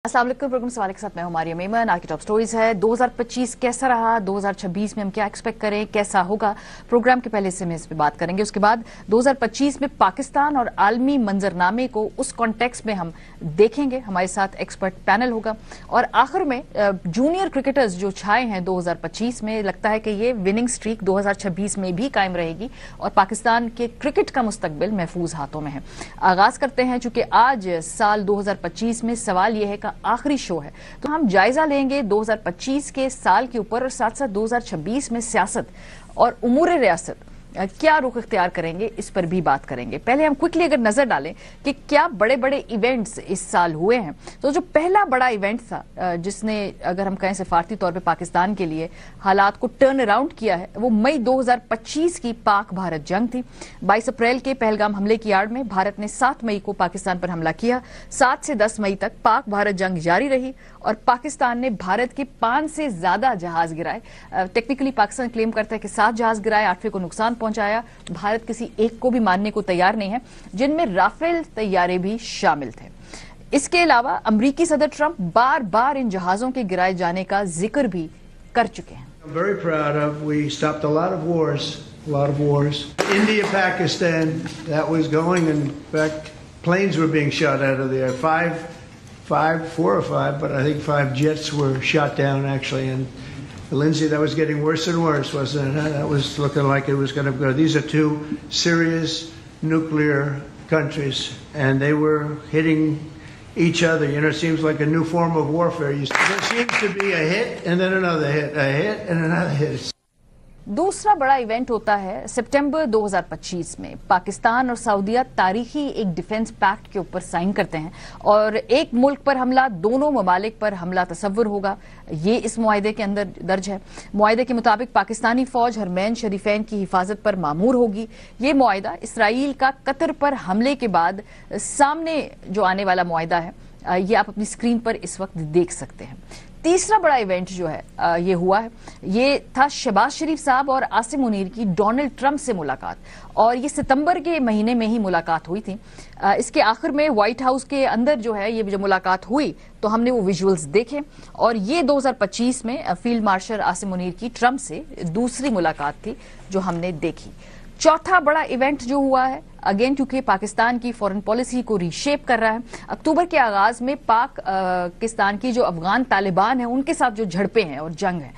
अस्सलाम वालेकुम। प्रोग्राम सवाल के साथ मैं हूं मारिया मेमन। आज की टॉप स्टोरीज है 2025 कैसा रहा, 2026 में हम क्या एक्सपेक्ट करें, कैसा होगा। प्रोग्राम के पहले हिस्से में इस पर बात करेंगे। उसके बाद 2025 में पाकिस्तान और आलमी मंजरनामे को उस कॉन्टेक्स्ट में हम देखेंगे। हमारे साथ एक्सपर्ट पैनल होगा और आखिर में जूनियर क्रिकेटर्स जो छाए हैं 2025 में, लगता है कि ये विनिंग स्ट्रीक 2026 में भी कायम रहेगी और पाकिस्तान के क्रिकेट का मुस्तकबिल महफूज हाथों में है। आगाज करते हैं, चूंकि आज साल 2025 में सवाल यह है कि आखिरी शो है, तो हम जायजा लेंगे 2025 के साल के ऊपर और साथ साथ 2026 में सियासत और उमूर रियासत क्या रुख इख्तियार करेंगे, इस पर भी बात करेंगे। पहले हम क्विकली अगर नजर डालें कि क्या बड़े बड़े इवेंट्स इस साल हुए हैं, तो जो पहला बड़ा इवेंट था जिसने, अगर हम कहें सिफारती तौर पे पाकिस्तान के लिए हालात को टर्न अराउंड किया है, वो मई 2025 की पाक भारत जंग थी। 22 अप्रैल के पहलगाम हमले की आड़ में भारत ने 7 मई को पाकिस्तान पर हमला किया। 7 से 10 मई तक पाक भारत जंग जारी रही और पाकिस्तान ने भारत के 5 से ज्यादा जहाज गिराए। टेक्निकली पाकिस्तान क्लेम करता है कि 7 जहाज गिराए, 8वें को नुकसान पहुंचाया। भारत किसी एक को भी मानने को तैयार नहीं है, जिनमें राफेल तैयारे भी शामिल थे। इसके अलावा अमरीकी सदर ट्रंप बार बार इन जहाजों के गिराए जाने का जिक्र भी कर चुके हैं। I'm very proud of. We stopped a lot of wars. India, Pakistan, that was going. In fact, planes were being shot out of there. 4 or 5, but I think 5 jets were shot down actually. And Lindsay, that was getting worse and worse, wasn't it? That was looking like it was going to go. These are 2 serious nuclear countries, and they were hitting each other. You know, it seems like a new form of warfare. There seems to be a hit and then another hit, a hit and another hit. दूसरा बड़ा event होता है सितंबर 2025 में। पाकिस्तान और सऊदीया तारीखी एक defence pact के ऊपर साइन करते हैं और एक मुल्क पर हमला, दोनों ममालिक पर हमला तस्वुर होगा, ये इस मुआहदे के अंदर दर्ज है। मुआहदे के मुताबिक पाकिस्तानी फौज हरमैन शरीफैन की हिफाजत पर मामूर होगी। ये मुआहदा इसराइल का कतर पर हमले के बाद सामने जो आने वाला मुआहदा है, ये आप अपनी स्क्रीन पर इस वक्त देख सकते हैं। तीसरा बड़ा इवेंट जो है ये हुआ है, ये था शहबाज शरीफ साहब और आसिम मुनीर की डोनाल्ड ट्रंप से मुलाकात, और ये सितंबर के महीने में ही मुलाकात हुई थी। इसके आखिर में व्हाइट हाउस के अंदर जो है ये जो मुलाकात हुई, तो हमने वो विजुअल्स देखे और ये 2025 में फील्ड मार्शल आसिम मुनीर की ट्रंप से दूसरी मुलाकात थी जो हमने देखी। चौथा बड़ा इवेंट जो हुआ है, अगेन क्योंकि पाकिस्तान की फॉरेन पॉलिसी को रीशेप कर रहा है, अक्टूबर के आगाज में पाकिस्तान की जो अफगान तालिबान है उनके साथ जो झड़पें हैं और जंग है,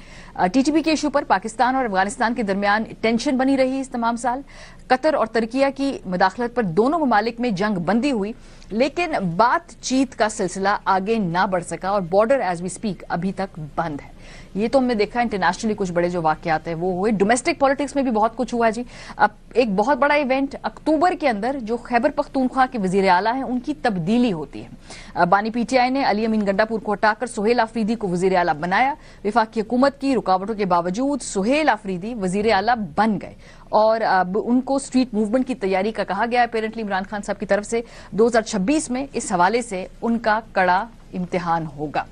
टीटीपी के इशू पर पाकिस्तान और अफगानिस्तान के दरमियान टेंशन बनी रही इस तमाम साल। कतर और तुर्किया की मुदाखलत पर दोनों ममालिक में जंग बंदी हुई, लेकिन बातचीत का सिलसिला आगे ना बढ़ सका और बॉर्डर एज वी स्पीक अभी तक बंद है। ये तो हमने देखा इंटरनेशनली कुछ बड़े जो वाकयात हैं वो हुए, डोमेस्टिक पॉलिटिक्स में भी बहुत कुछ हुआ जी। अब एक बहुत बड़ा इवेंट अक्टूबर के अंदर जो खैबर पख्तूनख्वा के वजीर आला हैं उनकी तब्दीली होती है। बानी पीटीआई ने अली अमीन गंडापुर को हटाकर सुहेल आफरीदी को वजीर आला बनाया। वफाकी हुकूमत की रुकावटों के बावजूद सुहेल आफरीदी वजीर आला बन गए और अब उनको स्ट्रीट मूवमेंट की तैयारी का कहा गया है अपेरेंटली इमरान खान साहब की तरफ से। 2026 में इस हवाले से उनका कड़ा इम्तिहान होगा।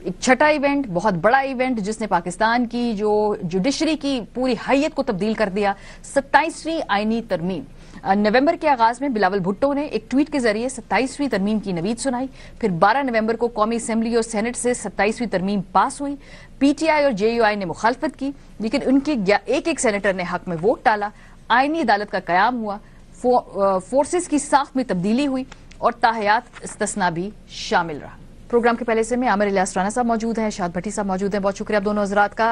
एक छठा इवेंट, बहुत बड़ा इवेंट जिसने पाकिस्तान की जो जुडिशरी की पूरी हैयत को तब्दील कर दिया, 27वीं आईनी तरमीम। नवंबर के आगाज में बिलावल भुट्टो ने एक ट्वीट के जरिए 27वीं तरमीम की नवीद सुनाई। फिर 12 नवंबर को कौमी असेंबली और सेनेट से 27वीं तरमीम पास हुई। पीटीआई और जेयूआई ने मुखालफत की, लेकिन उनके एक सेनेटर ने हक में वोट डाला। आईनी अदालत का कयाम हुआ, फोर्सेस की साख में तब्दीली हुई और ताहयात इस्तिस्ना भी शामिल रहा। प्रोग्राम के पहले से में आमिर इलियास राना साहब मौजूद हैं, शाद भट्टी साहब मौजूद हैं। बहुत शुक्रिया आप दोनों हजरात का।